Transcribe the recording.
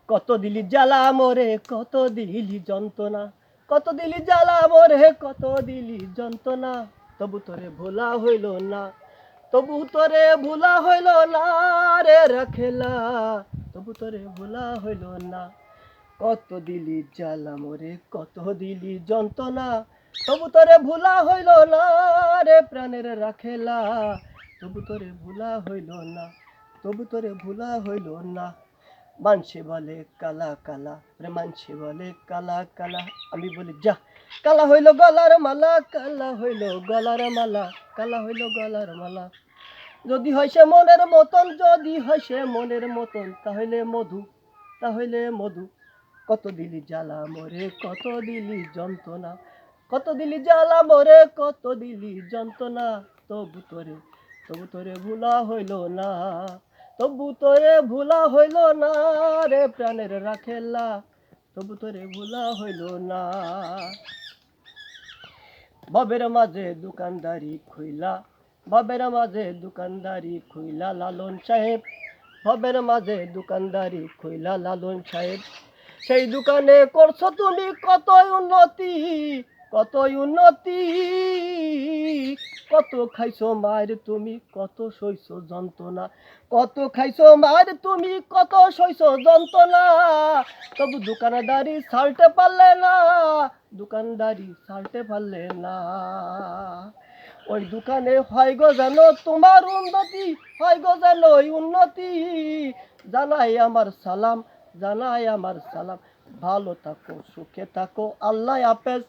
কত দিলি জ্বালা মোরে, কত দিলি যন্ত্রণা, কত দিলি জ্বালা মোরে, কত দিলি যন্ত্রণা, তবু তোরে ভোলা হইল না, তবু তোরে ভোলা হইল না রে রাখেলা, তবু তোরে ভোলা হইল না। কত দিলি জ্বালা মোরে, কত দিলি যন্ত্রণা, তবু তোরে ভোলা হইল না রে প্রাণের রাখেলা, তবু তোরে ভোলা হইল না, তবু তোরে ভোলা হইল না। মানসে বলে কালা কালা রে, মানসে বলে কালা কালা, আমি বলি যা, কালা হইল গলার মালা, কালা হইল গলার মালা, কালা হইল গলার মালা। যদি হয় সে মনের মতন, যদি হয় সে মনের মতন, তাহলে মধু, তাহলে মধু। কত দিলি জ্বালা মোরে, কত দিলি যন্ত্রণা, কত দিলি জ্বালা মোরে, কত দিলি যন্ত্রণা, তবু তোরে, তবু তোরে ভুলা হইল না, তবু তোরে ভুলা হইল না রে প্রাণের রাখেলা, তবু তোরে ভুলা হইল না। ভবের মাঝে দোকানদারি খুইলা, ভবের মাঝে দোকানদারি খুইলা লালন সাহেব, ভবের মাঝে দোকানদারি খুইলা লালন সাহেব। সেই দোকানে করছো তুমি কতই উন্নতি, কতই উন্নতি, কত খাইছো মায়ের তুমি, কত সইছো যন্ত্রণা, কত খাইছো মায়ের তুমি, কত সইছো যন্ত্রণা, তবু দোকানদারি ছাড়তে পারলে না, দোকানদারি ছাড়তে পারলে না। ওই দোকানে হয় গো যেন তোমার উন্নতি, হয় গো যেন উন্নতি, জানাই আমার সালাম, জানাই আমার সালাম। ভালো থাকো, সুখে থাকো, আল্লাহ হাফেজ।